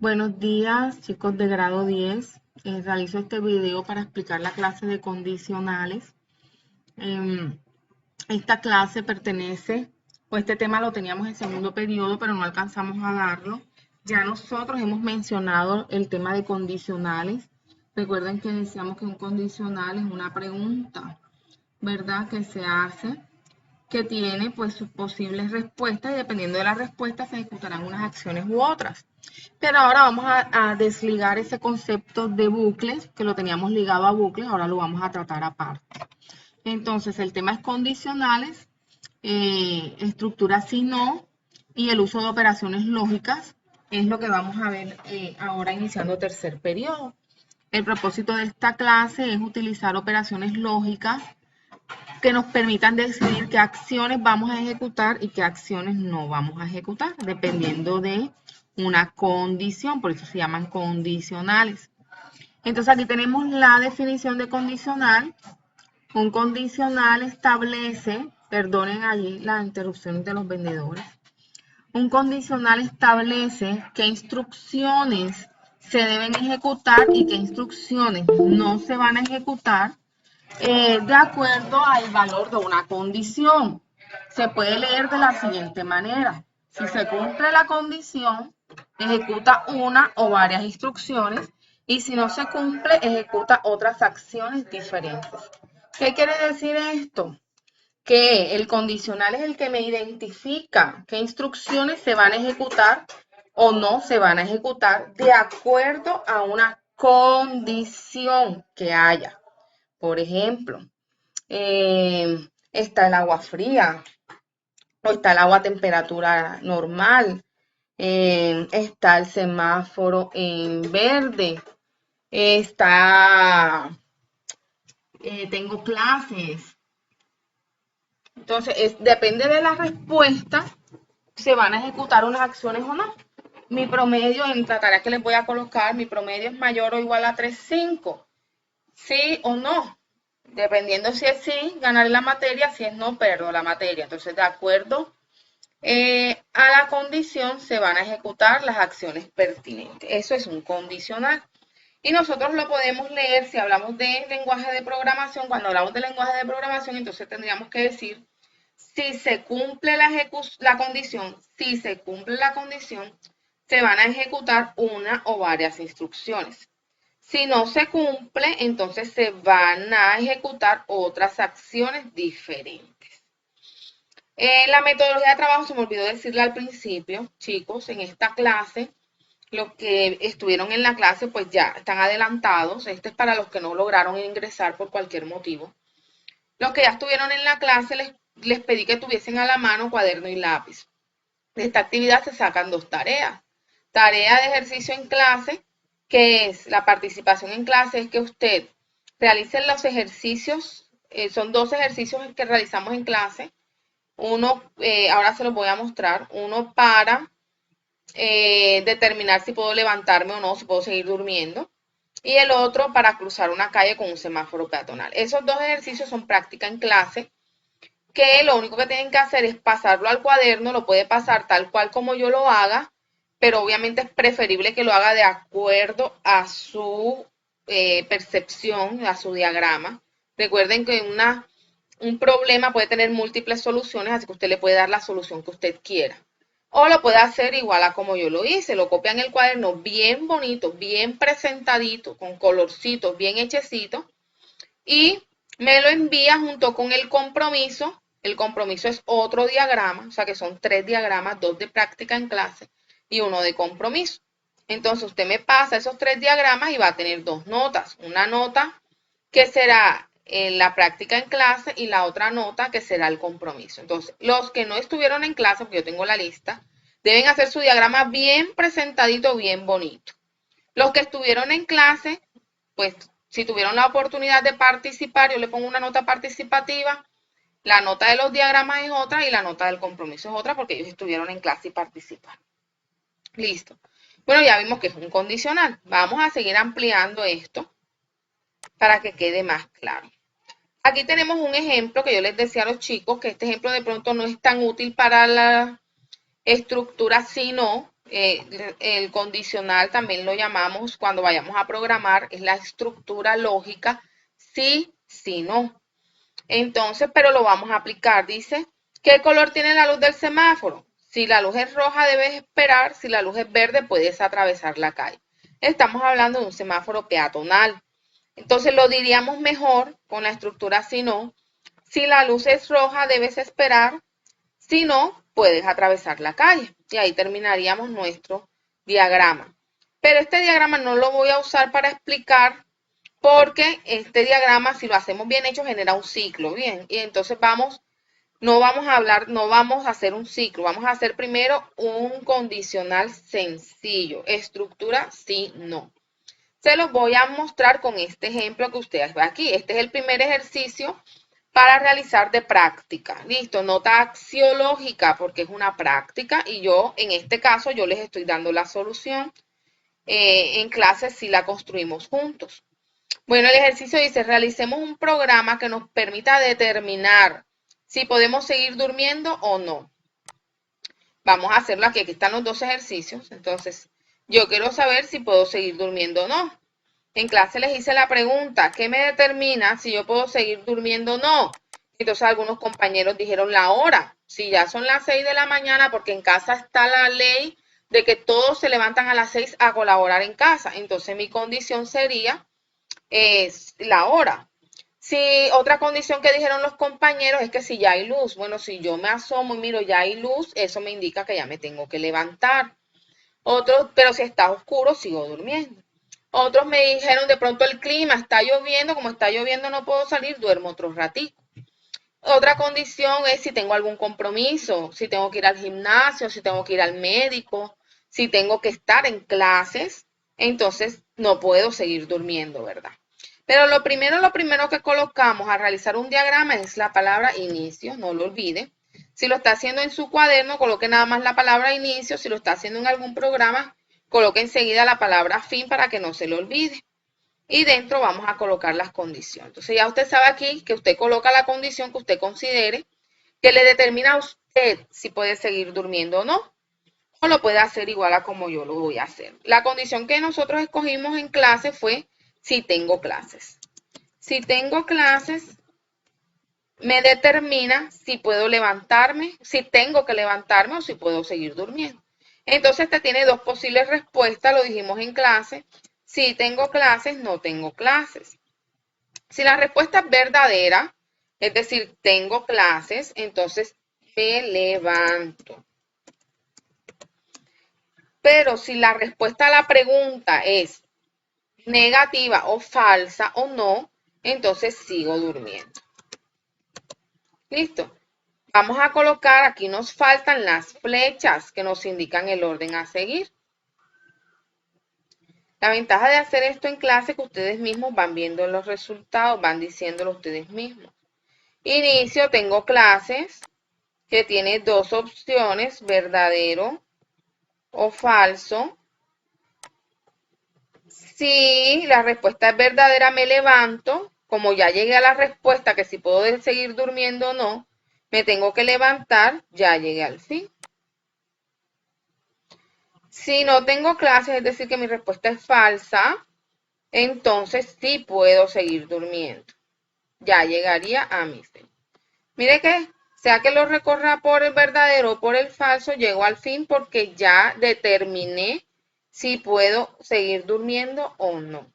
Buenos días, chicos de grado 10. Realizo este video para explicar la clase de condicionales. Esta clase pertenece, pues este tema lo teníamos en segundo periodo, pero no alcanzamos a darlo. Ya nosotros hemos mencionado el tema de condicionales. Recuerden que decíamos que un condicional es una pregunta, ¿verdad? Que se hace, que tiene pues sus posibles respuestas y dependiendo de la respuesta se ejecutarán unas acciones u otras. Pero ahora vamos a desligar ese concepto de bucles, que lo teníamos ligado a bucles, ahora lo vamos a tratar aparte. Entonces, el tema es condicionales, estructura si no, y el uso de operaciones lógicas, es lo que vamos a ver ahora iniciando tercer periodo. El propósito de esta clase es utilizar operaciones lógicas que nos permitan decidir qué acciones vamos a ejecutar y qué acciones no vamos a ejecutar, dependiendo de una condición, por eso se llaman condicionales. Entonces aquí tenemos la definición de condicional. Un condicional establece, perdonen allí las interrupciones de los vendedores, un condicional establece qué instrucciones se deben ejecutar y qué instrucciones no se van a ejecutar de acuerdo al valor de una condición. Se puede leer de la siguiente manera. Si se cumple la condición, ejecuta una o varias instrucciones y si no se cumple, ejecuta otras acciones diferentes. ¿Qué quiere decir esto? Que el condicional es el que me identifica qué instrucciones se van a ejecutar o no se van a ejecutar de acuerdo a una condición que haya. Por ejemplo, está el agua fría o está el agua a temperatura normal, está el semáforo en verde, tengo clases. Entonces, depende de la respuesta, se van a ejecutar unas acciones o no. Mi promedio en la tarea que les voy a colocar, mi promedio es mayor o igual a 3.5. ¿Sí o no? Dependiendo si es sí, ganaré la materia, si es no, perdo la materia. Entonces, de acuerdo a la condición, se van a ejecutar las acciones pertinentes. Eso es un condicional. Y nosotros lo podemos leer si hablamos de lenguaje de programación. Cuando hablamos de lenguaje de programación, entonces tendríamos que decir si se cumple la condición, si se cumple la condición, se van a ejecutar una o varias instrucciones. Si no se cumple, entonces se van a ejecutar otras acciones diferentes. La metodología de trabajo, se me olvidó decirle al principio, chicos, en esta clase, los que estuvieron en la clase, pues ya están adelantados. Este es para los que no lograron ingresar por cualquier motivo. Los que ya estuvieron en la clase, les pedí que tuviesen a la mano cuaderno y lápiz. De esta actividad se sacan dos tareas. Tarea de ejercicio en clase, que es la participación en clase, es que usted realice los ejercicios, son dos ejercicios que realizamos en clase. Uno, ahora se los voy a mostrar, uno para determinar si puedo levantarme o no, si puedo seguir durmiendo. Y el otro para cruzar una calle con un semáforo peatonal. Esos dos ejercicios son práctica en clase, que lo único que tienen que hacer es pasarlo al cuaderno, lo puede pasar tal cual como yo lo haga, pero obviamente es preferible que lo haga de acuerdo a su percepción, a su diagrama. Recuerden que un problema puede tener múltiples soluciones, así que usted le puede dar la solución que usted quiera. O lo puede hacer igual a como yo lo hice, lo copia en el cuaderno bien bonito, bien presentadito, con colorcitos bien hechecitos, y me lo envía junto con el compromiso. El compromiso es otro diagrama, o sea que son 3 diagramas, 2 de práctica en clase y uno de compromiso. Entonces usted me pasa esos 3 diagramas y va a tener 2 notas. Una nota que será la práctica en clase y la otra nota que será el compromiso. Entonces, los que no estuvieron en clase, porque yo tengo la lista, deben hacer su diagrama bien presentadito, bien bonito. Los que estuvieron en clase, pues si tuvieron la oportunidad de participar, yo le pongo una nota participativa, la nota de los diagramas es otra y la nota del compromiso es otra porque ellos estuvieron en clase y participaron. Listo. Bueno, ya vimos que es un condicional. Vamos a seguir ampliando esto para que quede más claro. Aquí tenemos un ejemplo que yo les decía a los chicos que este ejemplo de pronto no es tan útil para la estructura si no, El condicional también lo llamamos cuando vayamos a programar, es la estructura lógica sí, sí, no. Entonces, pero lo vamos a aplicar. Dice, ¿qué color tiene la luz del semáforo? Si la luz es roja, debes esperar. Si la luz es verde, puedes atravesar la calle. Estamos hablando de un semáforo peatonal. Entonces lo diríamos mejor con la estructura si no. Si la luz es roja, debes esperar. Si no, puedes atravesar la calle. Y ahí terminaríamos nuestro diagrama. Pero este diagrama no lo voy a usar para explicar porque este diagrama, si lo hacemos bien hecho, genera un ciclo, bien. Y entonces no vamos a hacer un ciclo, vamos a hacer primero un condicional sencillo, estructura sí, no. Se los voy a mostrar con este ejemplo que ustedes ven aquí. Este es el primer ejercicio para realizar de práctica. Listo, nota axiológica porque es una práctica y yo, en este caso, yo les estoy dando la solución. En clase si la construimos juntos. Bueno, el ejercicio dice, realicemos un programa que nos permita determinar si podemos seguir durmiendo o no. Vamos a hacerlo aquí, aquí están los dos ejercicios. Entonces, yo quiero saber si puedo seguir durmiendo o no. En clase les hice la pregunta, ¿qué me determina si yo puedo seguir durmiendo o no? Entonces algunos compañeros dijeron la hora. Si ya son las 6 de la mañana, porque en casa está la ley de que todos se levantan a las 6 a colaborar en casa. Entonces mi condición sería la hora. Si otra condición que dijeron los compañeros es que si ya hay luz, bueno, si yo me asomo y miro ya hay luz, eso me indica que ya me tengo que levantar. Otros, pero si está oscuro, sigo durmiendo. Otros me dijeron de pronto el clima, está lloviendo, como está lloviendo no puedo salir, duermo otro ratito. Otra condición es si tengo algún compromiso, si tengo que ir al gimnasio, si tengo que ir al médico, si tengo que estar en clases, entonces no puedo seguir durmiendo, ¿verdad? Pero lo primero que colocamos al realizar un diagrama es la palabra inicio, no lo olvide. Si lo está haciendo en su cuaderno, coloque nada más la palabra inicio. Si lo está haciendo en algún programa, coloque enseguida la palabra fin para que no se le olvide. Y dentro vamos a colocar las condiciones. Entonces ya usted sabe aquí que usted coloca la condición que usted considere que le determina a usted si puede seguir durmiendo o no. O lo puede hacer igual a como yo lo voy a hacer. La condición que nosotros escogimos en clase fue si tengo clases. Si tengo clases, me determina si puedo levantarme, si tengo que levantarme o si puedo seguir durmiendo. Entonces, te tiene dos posibles respuestas, lo dijimos en clase. Si tengo clases, no tengo clases. Si la respuesta es verdadera, es decir, tengo clases, entonces me levanto. Pero si la respuesta a la pregunta es negativa o falsa o no, entonces sigo durmiendo. Listo. Vamos a colocar, aquí nos faltan las flechas que nos indican el orden a seguir. La ventaja de hacer esto en clase es que ustedes mismos van viendo los resultados, van diciéndolo ustedes mismos. Inicio, tengo clases que tiene dos opciones, verdadero o falso. Si la respuesta es verdadera, me levanto. Como ya llegué a la respuesta que si puedo seguir durmiendo o no, me tengo que levantar, ya llegué al fin. Si no tengo clases, es decir, que mi respuesta es falsa, entonces sí puedo seguir durmiendo. Ya llegaría a mi fin. Mire que, sea que lo recorra por el verdadero o por el falso, llego al fin porque ya determiné si puedo seguir durmiendo o no.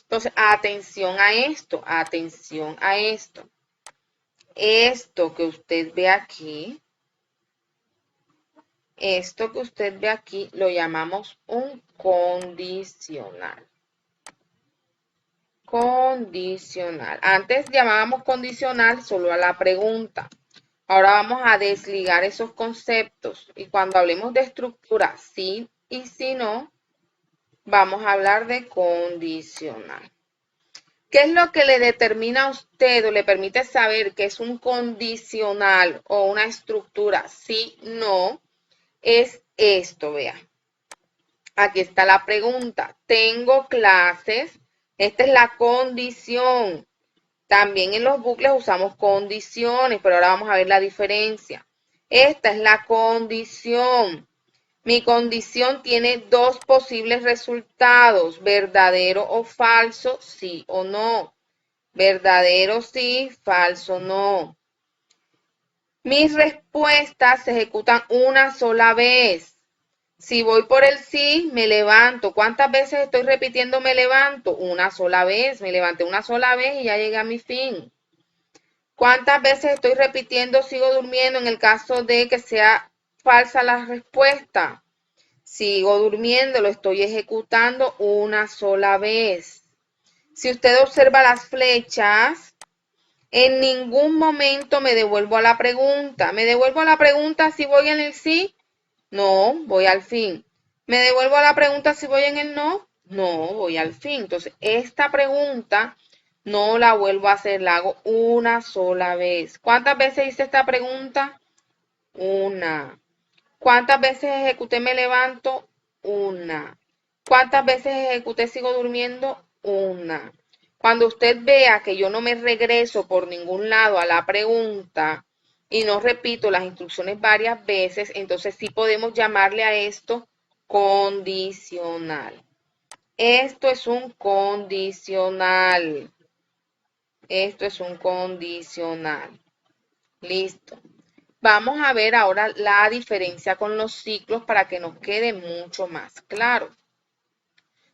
Entonces, atención a esto, atención a esto. Esto que usted ve aquí, lo llamamos un condicional. Condicional. Antes llamábamos condicional solo a la pregunta. Ahora vamos a desligar esos conceptos y cuando hablemos de estructura sí y si no, vamos a hablar de condicional. ¿Qué es lo que le determina a usted o le permite saber que es un condicional o una estructura? Sí, no, es esto, vea. Aquí está la pregunta. Tengo clases. Esta es la condición. También en los bucles usamos condiciones, pero ahora vamos a ver la diferencia. Esta es la condición. Mi condición tiene dos posibles resultados, verdadero o falso, sí o no. Verdadero sí, falso no. Mis respuestas se ejecutan una sola vez. Si voy por el sí, me levanto. ¿Cuántas veces estoy repitiendo me levanto? Una sola vez. Me levanté una sola vez y ya llegué a mi fin. ¿Cuántas veces estoy repitiendo sigo durmiendo en el caso de que sea falsa la respuesta? Sigo durmiendo, lo estoy ejecutando una sola vez. Si usted observa las flechas, en ningún momento me devuelvo a la pregunta. ¿Me devuelvo a la pregunta si voy en el sí? No, voy al fin. ¿Me devuelvo a la pregunta si voy en el no? No, voy al fin. Entonces, esta pregunta no la vuelvo a hacer, la hago una sola vez. ¿Cuántas veces hice esta pregunta? Una. ¿Cuántas veces ejecuté me levanto? Una. ¿Cuántas veces ejecuté sigo durmiendo? Una. Cuando usted vea que yo no me regreso por ningún lado a la pregunta y no repito las instrucciones varias veces, entonces sí podemos llamarle a esto condicional. Esto es un condicional. Esto es un condicional. Listo. Vamos a ver ahora la diferencia con los ciclos para que nos quede mucho más claro.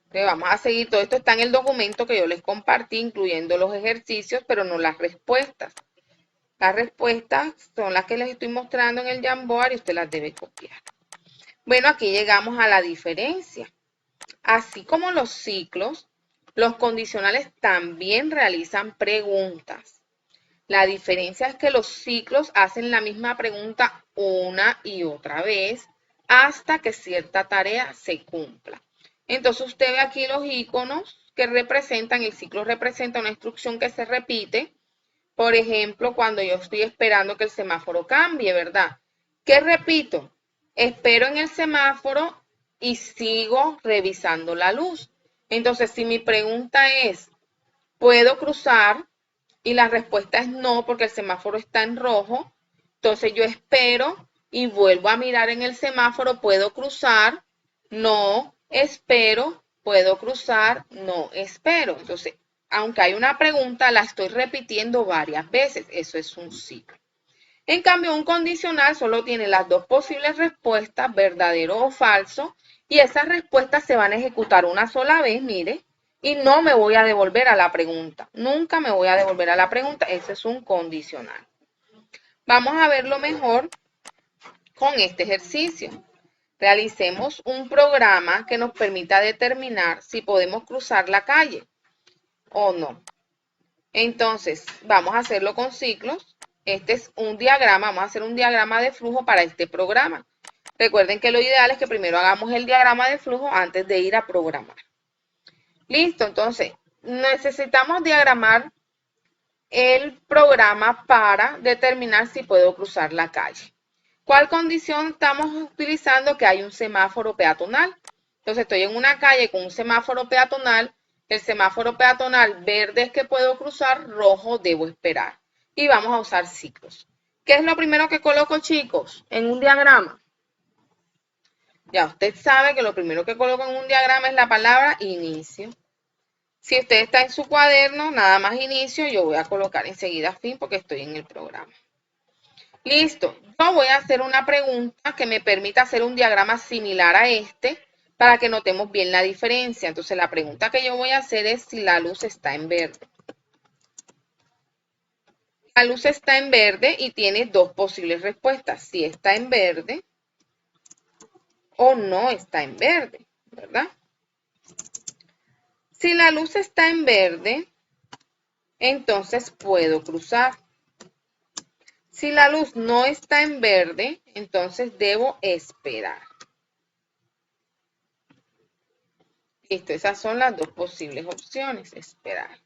Entonces vamos a seguir, todo esto está en el documento que yo les compartí, incluyendo los ejercicios, pero no las respuestas. Las respuestas son las que les estoy mostrando en el Jamboard y usted las debe copiar. Bueno, aquí llegamos a la diferencia. Así como los ciclos, los condicionales también realizan preguntas. La diferencia es que los ciclos hacen la misma pregunta una y otra vez hasta que cierta tarea se cumpla. Entonces usted ve aquí los iconos que representan, el ciclo representa una instrucción que se repite. Por ejemplo, cuando yo estoy esperando que el semáforo cambie, ¿verdad? ¿Qué repito? Espero en el semáforo y sigo revisando la luz. Entonces, si mi pregunta es, ¿puedo cruzar? Y la respuesta es no, porque el semáforo está en rojo. Entonces yo espero y vuelvo a mirar en el semáforo, ¿puedo cruzar? No, espero, ¿puedo cruzar? No, espero. Entonces, aunque hay una pregunta, la estoy repitiendo varias veces. Eso es un ciclo. En cambio, un condicional solo tiene las dos posibles respuestas, verdadero o falso, y esas respuestas se van a ejecutar una sola vez, mire, y no me voy a devolver a la pregunta. Nunca me voy a devolver a la pregunta. Ese es un condicional. Vamos a verlo mejor con este ejercicio. Realicemos un programa que nos permita determinar si podemos cruzar la calle o no. Entonces, vamos a hacerlo con ciclos. Este es un diagrama, vamos a hacer un diagrama de flujo para este programa. Recuerden que lo ideal es que primero hagamos el diagrama de flujo antes de ir a programar. Listo, entonces necesitamos diagramar el programa para determinar si puedo cruzar la calle. ¿Cuál condición estamos utilizando? Que hay un semáforo peatonal. Entonces estoy en una calle con un semáforo peatonal. El semáforo peatonal verde es que puedo cruzar, rojo debo esperar. Y vamos a usar ciclos. ¿Qué es lo primero que coloco, chicos? En un diagrama. Ya usted sabe que lo primero que coloco en un diagrama es la palabra inicio. Si usted está en su cuaderno, nada más inicio, yo voy a colocar enseguida fin porque estoy en el programa. Listo, yo voy a hacer una pregunta que me permita hacer un diagrama similar a este para que notemos bien la diferencia. Entonces la pregunta que yo voy a hacer es si la luz está en verde. La luz está en verde y tiene dos posibles respuestas, si está en verde o no está en verde, ¿verdad? Si la luz está en verde, entonces puedo cruzar. Si la luz no está en verde, entonces debo esperar. Listo, esas son las dos posibles opciones, esperar.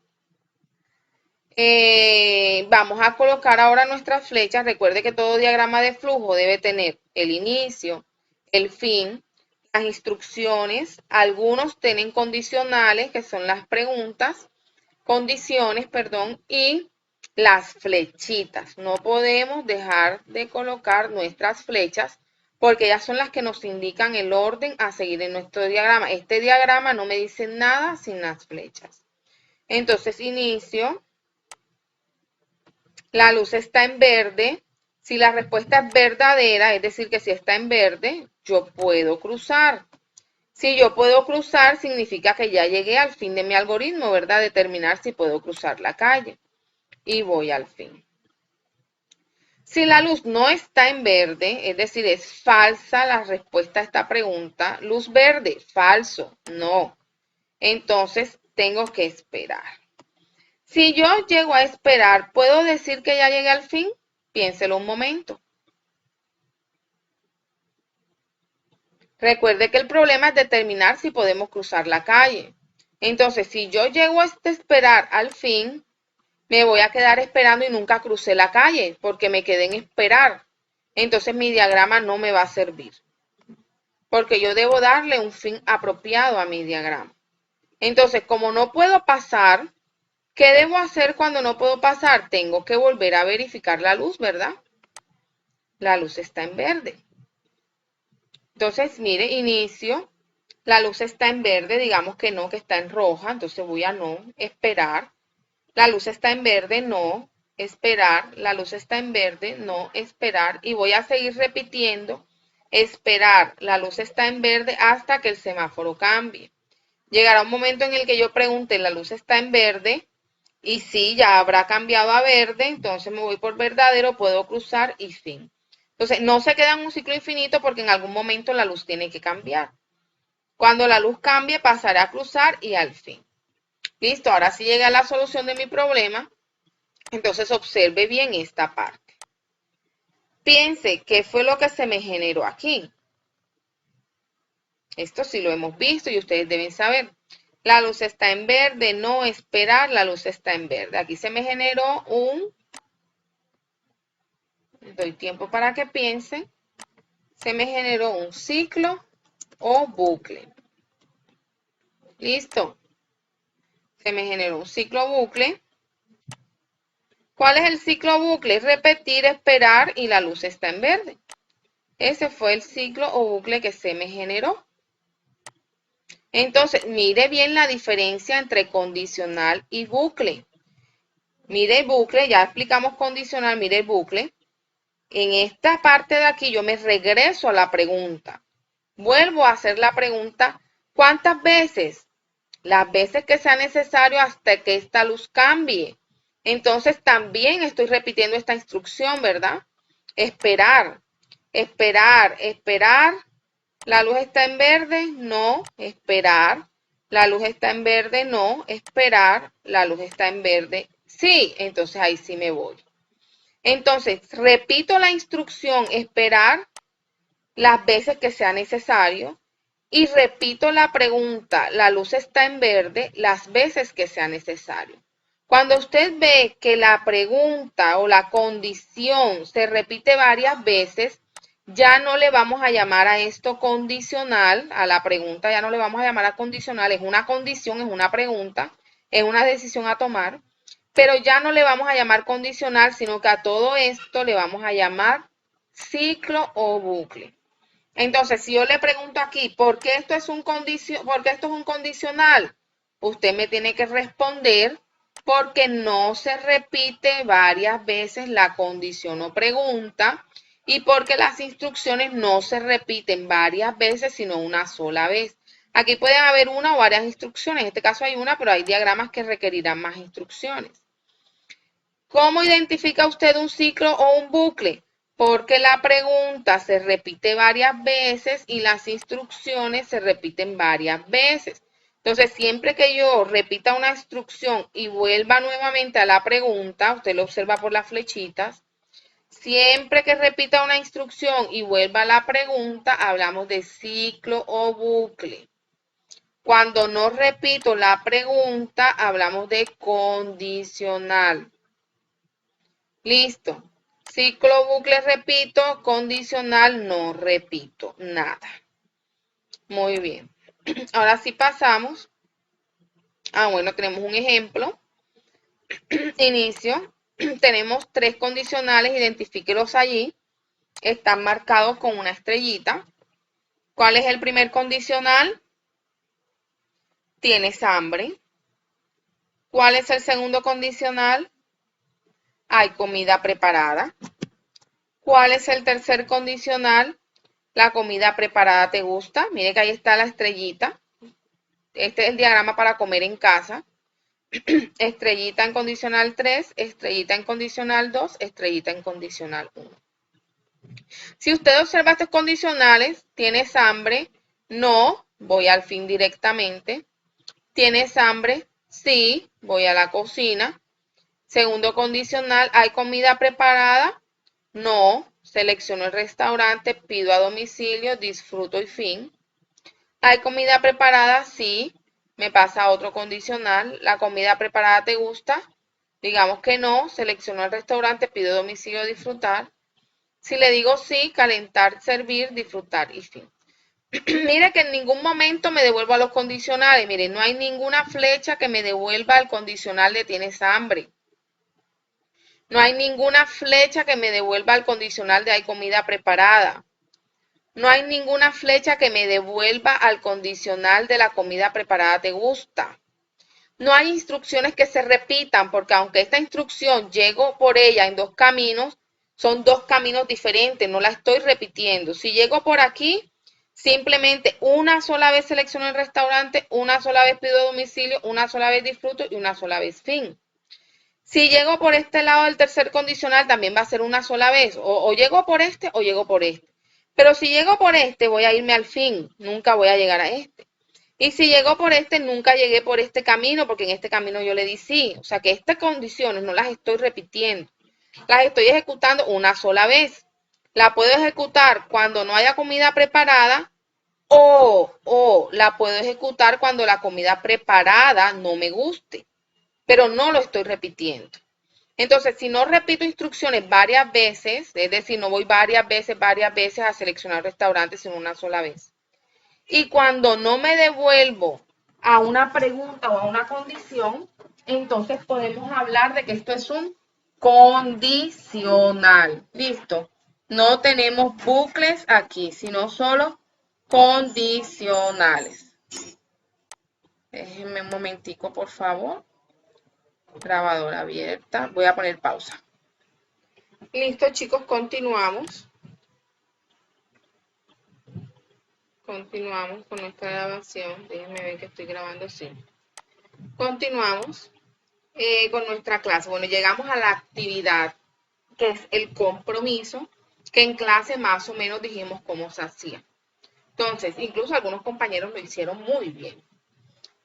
Vamos a colocar ahora nuestras flechas. Recuerde que todo diagrama de flujo debe tener el inicio, el fin, las instrucciones. Algunos tienen condicionales, que son las preguntas, condiciones, perdón, y las flechitas. No podemos dejar de colocar nuestras flechas porque ellas son las que nos indican el orden a seguir en nuestro diagrama. Este diagrama no me dice nada sin las flechas. Entonces inicio, la luz está en verde. Si la respuesta es verdadera, es decir, que si está en verde, yo puedo cruzar. Si yo puedo cruzar, significa que ya llegué al fin de mi algoritmo, ¿verdad? Determinar si puedo cruzar la calle. Y voy al fin. Si la luz no está en verde, es decir, es falsa la respuesta a esta pregunta, luz verde, falso, no. Entonces, tengo que esperar. Si yo llego a esperar, ¿puedo decir que ya llegué al fin? Piénselo un momento. Recuerde que el problema es determinar si podemos cruzar la calle. Entonces, si yo llego a esperar al fin, me voy a quedar esperando y nunca crucé la calle porque me quedé en esperar. Entonces mi diagrama no me va a servir, porque yo debo darle un fin apropiado a mi diagrama. Entonces, como no puedo pasar, ¿qué debo hacer cuando no puedo pasar? Tengo que volver a verificar la luz, ¿verdad? La luz está en verde. Entonces, mire, inicio. La luz está en verde, digamos que no, que está en roja. Entonces voy a no, esperar. La luz está en verde, no, esperar. La luz está en verde, no, esperar. Y voy a seguir repitiendo, esperar. La luz está en verde hasta que el semáforo cambie. Llegará un momento en el que yo pregunte, la luz está en verde, y sí, ya habrá cambiado a verde, entonces me voy por verdadero, puedo cruzar y fin. Entonces, no se queda en un ciclo infinito porque en algún momento la luz tiene que cambiar. Cuando la luz cambie, pasará a cruzar y al fin. Listo, ahora sí llega la solución de mi problema. Entonces, observe bien esta parte. Piense qué fue lo que se me generó aquí. Esto sí lo hemos visto y ustedes deben saber. La luz está en verde, no esperar, la luz está en verde. Aquí se me generó doy tiempo para que piensen, se me generó un ciclo o bucle. Listo. Se me generó un ciclo bucle. ¿Cuál es el ciclo bucle? Repetir, esperar y la luz está en verde. Ese fue el ciclo o bucle que se me generó. Entonces, mire bien la diferencia entre condicional y bucle. Mire el bucle, ya explicamos condicional, mire el bucle. En esta parte de aquí yo me regreso a la pregunta. Vuelvo a hacer la pregunta, ¿cuántas veces? Las veces que sea necesario hasta que esta luz cambie. Entonces también estoy repitiendo esta instrucción, ¿verdad? Esperar, esperar, esperar. ¿La luz está en verde? No, esperar. ¿La luz está en verde? No, esperar. ¿La luz está en verde? Sí, entonces ahí sí me voy. Entonces, repito la instrucción, esperar las veces que sea necesario y repito la pregunta, la luz está en verde, las veces que sea necesario. Cuando usted ve que la pregunta o la condición se repite varias veces, ya no le vamos a llamar a esto condicional, a la pregunta ya no le vamos a llamar a condicional, es una condición, es una pregunta, es una decisión a tomar, pero ya no le vamos a llamar condicional, sino que a todo esto le vamos a llamar ciclo o bucle. Entonces, si yo le pregunto aquí, ¿por qué esto es un condicional? Usted me tiene que responder porque no se repite varias veces la condición o pregunta y porque las instrucciones no se repiten varias veces, sino una sola vez. Aquí pueden haber una o varias instrucciones. En este caso hay una, pero hay diagramas que requerirán más instrucciones. ¿Cómo identifica usted un ciclo o un bucle? Porque la pregunta se repite varias veces y las instrucciones se repiten varias veces. Entonces, siempre que yo repita una instrucción y vuelva nuevamente a la pregunta, usted lo observa por las flechitas, siempre que repita una instrucción y vuelva a la pregunta, hablamos de ciclo o bucle. Cuando no repito la pregunta, hablamos de condicional. Listo. Ciclo, bucle, repito. Condicional, no repito nada. Muy bien. Ahora sí pasamos. Bueno, tenemos un ejemplo. Inicio. Tenemos tres condicionales, identifíquelos allí. están marcados con una estrellita. ¿Cuál es el primer condicional? Tienes hambre. ¿Cuál es el segundo condicional? Hay comida preparada. ¿Cuál es el tercer condicional? La comida preparada te gusta. Mire que ahí está la estrellita. Este es el diagrama para comer en casa. Estrellita en condicional 3, estrellita en condicional 2, estrellita en condicional 1. Si usted observa estos condicionales, ¿tienes hambre? No, voy al fin directamente. ¿Tienes hambre? Sí, voy a la cocina. Segundo condicional, ¿hay comida preparada? No, selecciono el restaurante, pido a domicilio, disfruto y fin. ¿Hay comida preparada? Sí, me pasa a otro condicional. ¿La comida preparada te gusta? Digamos que no, selecciono el restaurante, pido a domicilio, disfrutar. Si le digo sí, calentar, servir, disfrutar y fin. Mire que en ningún momento me devuelvo a los condicionales. Mire, no hay ninguna flecha que me devuelva al condicional de tienes hambre. No hay ninguna flecha que me devuelva al condicional de hay comida preparada. No hay ninguna flecha que me devuelva al condicional de la comida preparada te gusta. No hay instrucciones que se repitan porque aunque esta instrucción llego por ella en dos caminos, son dos caminos diferentes, no la estoy repitiendo. Si llego por aquí, simplemente una sola vez selecciono el restaurante, una sola vez pido domicilio, una sola vez disfruto y una sola vez fin. Si llego por este lado del tercer condicional, también va a ser una sola vez. O llego por este o llego por este. Pero si llego por este, voy a irme al fin. Nunca voy a llegar a este. Y si llego por este, nunca llegué por este camino, porque en este camino yo le di sí. O sea que estas condiciones no las estoy repitiendo. Las estoy ejecutando una sola vez. La puedo ejecutar cuando no haya comida preparada o la puedo ejecutar cuando la comida preparada no me guste. Pero no lo estoy repitiendo. Entonces, si no repito instrucciones varias veces, es decir, no voy varias veces a seleccionar restaurantes, sino una sola vez. Y cuando no me devuelvo a una pregunta o a una condición, entonces podemos hablar de que esto es un condicional. Listo. No tenemos bucles aquí, sino solo condicionales. Déjenme un momentico, por favor. Grabadora abierta. Voy a poner pausa. Listo, chicos, continuamos. Continuamos con nuestra grabación. Déjenme ver que estoy grabando así. Continuamos con nuestra clase. Bueno, llegamos a la actividad, que es el compromiso, que en clase más o menos dijimos cómo se hacía. Entonces, incluso algunos compañeros lo hicieron muy bien.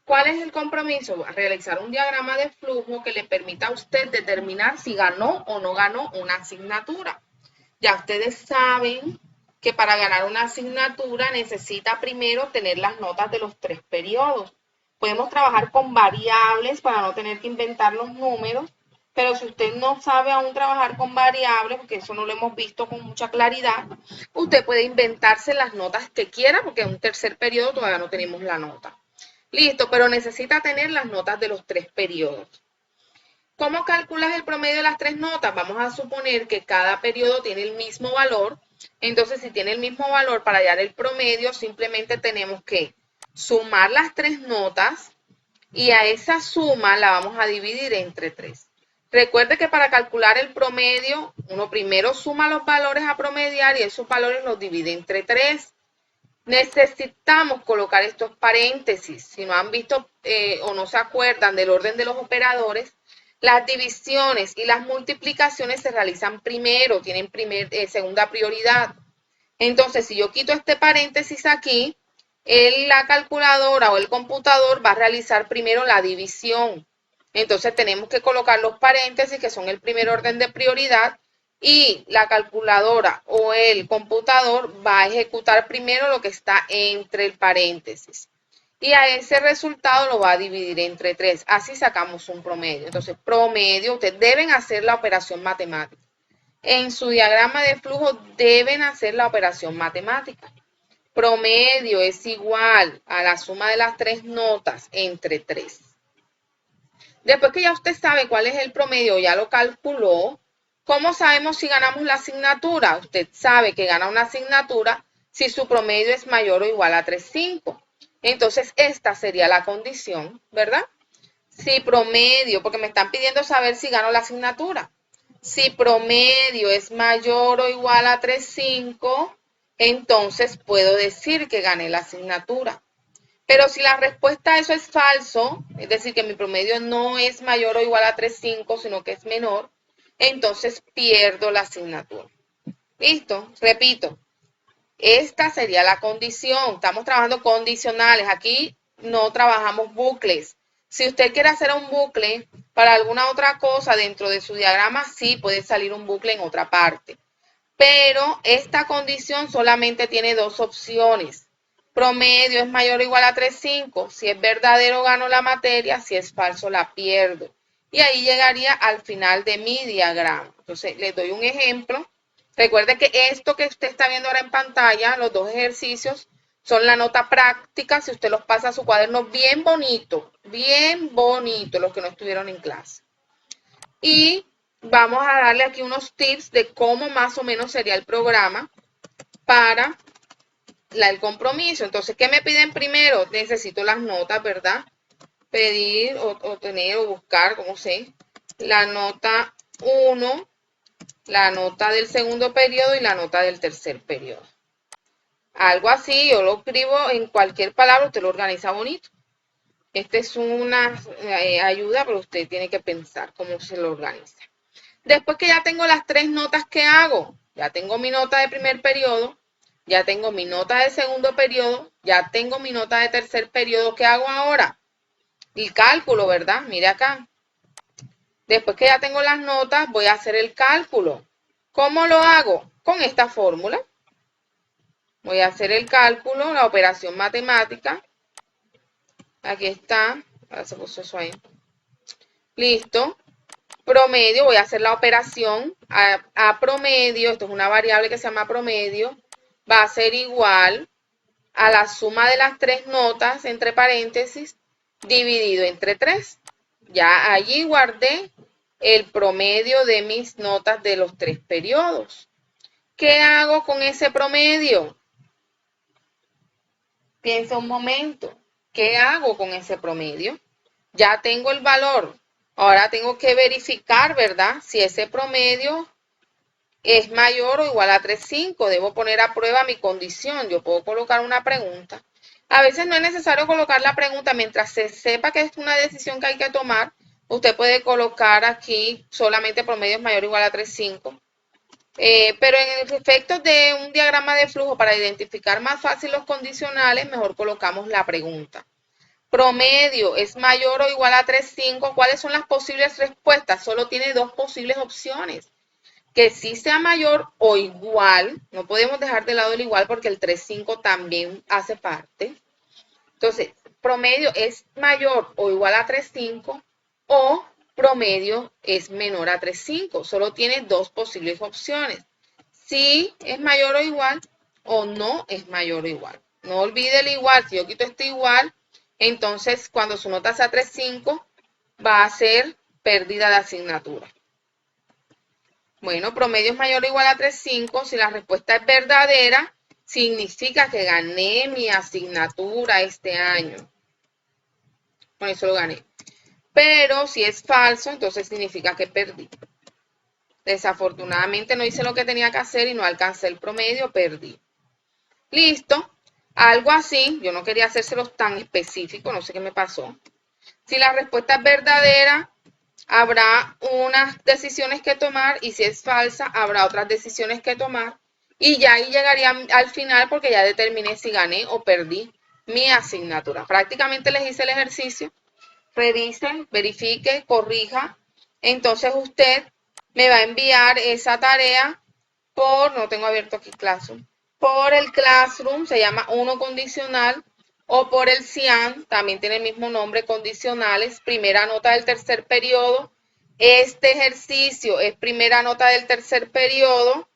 ¿Cuál es el compromiso? Realizar un diagrama de flujo que le permita a usted determinar si ganó o no ganó una asignatura. Ya ustedes saben que para ganar una asignatura necesita primero tener las notas de los 3 periodos. Podemos trabajar con variables para no tener que inventar los números, pero si usted no sabe aún trabajar con variables, porque eso no lo hemos visto con mucha claridad, usted puede inventarse las notas que quiera, porque en un tercer periodo todavía no tenemos la nota. Listo, pero necesita tener las notas de los 3 periodos. ¿Cómo calculas el promedio de las 3 notas? Vamos a suponer que cada periodo tiene el mismo valor. Entonces, si tiene el mismo valor, para hallar el promedio, simplemente tenemos que sumar las 3 notas y a esa suma la vamos a dividir entre 3. Recuerde que para calcular el promedio, uno primero suma los valores a promediar y esos valores los divide entre 3. Necesitamos colocar estos paréntesis. Si no han visto o no se acuerdan del orden de los operadores, las divisiones y las multiplicaciones se realizan primero, tienen segunda prioridad. Entonces, si yo quito este paréntesis aquí, la calculadora o el computador va a realizar primero la división. Entonces, tenemos que colocar los paréntesis, que son el primer orden de prioridad, y la calculadora o el computador va a ejecutar primero lo que está entre el paréntesis. Y a ese resultado lo va a dividir entre 3. Así sacamos un promedio. Entonces, promedio, ustedes deben hacer la operación matemática. En su diagrama de flujo deben hacer la operación matemática. Promedio es igual a la suma de las 3 notas entre 3. Después que ya usted sabe cuál es el promedio, ya lo calculó, ¿Cómo sabemos si ganamos la asignatura? Usted sabe que gana una asignatura si su promedio es mayor o igual a 3.5. Entonces, esta sería la condición, ¿verdad? Si promedio, porque me están pidiendo saber si gano la asignatura. Si promedio es mayor o igual a 3.5, entonces puedo decir que gané la asignatura. Pero si la respuesta a eso es falso, es decir, que mi promedio no es mayor o igual a 3.5, sino que es menor, entonces pierdo la asignatura. ¿Listo? Repito, esta sería la condición. Estamos trabajando condicionales. Aquí no trabajamos bucles. Si usted quiere hacer un bucle para alguna otra cosa dentro de su diagrama, sí puede salir un bucle en otra parte. Pero esta condición solamente tiene dos opciones. Promedio es mayor o igual a 3.5. Si es verdadero, gano la materia. Si es falso, la pierdo. Y ahí llegaría al final de mi diagrama. Entonces, les doy un ejemplo. Recuerde que esto que usted está viendo ahora en pantalla, los dos ejercicios, son la nota práctica. Si usted los pasa a su cuaderno, bien bonito, los que no estuvieron en clase. Y vamos a darle aquí unos tips de cómo más o menos sería el programa para el compromiso. Entonces, ¿qué me piden primero? Necesito las notas, ¿verdad? Pedir o tener o buscar, como sé, la nota 1, la nota del segundo periodo y la nota del tercer periodo. Algo así, yo lo escribo en cualquier palabra, usted lo organiza bonito. Esta es una ayuda, pero usted tiene que pensar cómo se lo organiza. Después que ya tengo las tres notas, ¿qué hago? Ya tengo mi nota de primer periodo, ya tengo mi nota de segundo periodo, ya tengo mi nota de tercer periodo. ¿Qué hago ahora? El cálculo, ¿verdad? Mire acá. Después que ya tengo las notas, voy a hacer el cálculo. ¿Cómo lo hago? Con esta fórmula. Voy a hacer el cálculo, la operación matemática. Aquí está. Ahora se puso eso ahí. Listo. Promedio, voy a hacer la operación a promedio, esto es una variable que se llama promedio, va a ser igual a la suma de las tres notas, entre paréntesis, dividido entre 3. Ya allí guardé el promedio de mis notas de los 3 periodos. ¿Qué hago con ese promedio? Piensa un momento, ¿qué hago con ese promedio? Ya tengo el valor. Ahora tengo que verificar, ¿verdad? Si ese promedio es mayor o igual a 3.5. Debo poner a prueba mi condición. Yo puedo colocar una pregunta. A veces no es necesario colocar la pregunta. Mientras se sepa que es una decisión que hay que tomar, usted puede colocar aquí solamente promedio es mayor o igual a 3.5. Pero en efectos de un diagrama de flujo, para identificar más fácil los condicionales, mejor colocamos la pregunta. Promedio es mayor o igual a 3.5. ¿Cuáles son las posibles respuestas? Solo tiene dos posibles opciones. Que sí sea mayor o igual. No podemos dejar de lado el igual porque el 3.5 también hace parte. Entonces, promedio es mayor o igual a 3.5 o promedio es menor a 3.5. Solo tiene dos posibles opciones. Sí es mayor o igual o no es mayor o igual. No olvide el igual. Si yo quito este igual, entonces cuando su nota sea 3.5 va a ser pérdida de asignatura. Bueno, promedio es mayor o igual a 3.5. Si la respuesta es verdadera, significa que gané mi asignatura este año. Con eso lo gané. Pero si es falso, entonces significa que perdí. Desafortunadamente no hice lo que tenía que hacer y no alcancé el promedio, perdí. Listo. Algo así, yo no quería hacérselos tan específico, no sé qué me pasó. Si la respuesta es verdadera, habrá unas decisiones que tomar y si es falsa, habrá otras decisiones que tomar. Y ya ahí llegaría al final porque ya determiné si gané o perdí mi asignatura. Prácticamente les hice el ejercicio. Revisen, verifique, corrija. Entonces usted me va a enviar esa tarea por, no tengo abierto aquí Classroom, por el Classroom, se llama Uno Condicional, o por el CIAN, también tiene el mismo nombre, condicionales, primera nota del tercer periodo. Este ejercicio es primera nota del tercer periodo,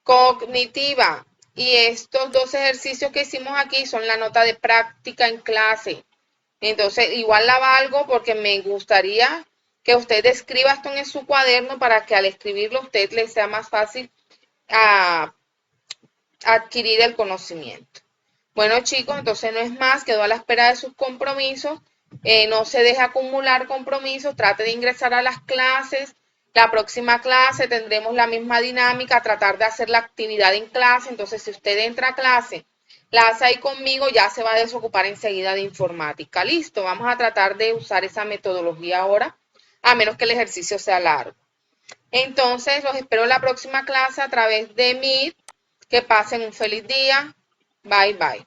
cognitiva. Y estos dos ejercicios que hicimos aquí son la nota de práctica en clase. Entonces, igual la valgo porque me gustaría que usted escriba esto en su cuaderno para que al escribirlo a usted le sea más fácil adquirir el conocimiento. Bueno, chicos, entonces no es más, quedo a la espera de sus compromisos. No se deje acumular compromisos, trate de ingresar a las clases. La próxima clase tendremos la misma dinámica, tratar de hacer la actividad en clase. Entonces, si usted entra a clase, la hace ahí conmigo, ya se va a desocupar enseguida de informática. Listo, vamos a tratar de usar esa metodología ahora, a menos que el ejercicio sea largo. Entonces, los espero en la próxima clase a través de Meet. Que pasen un feliz día. Bye, bye.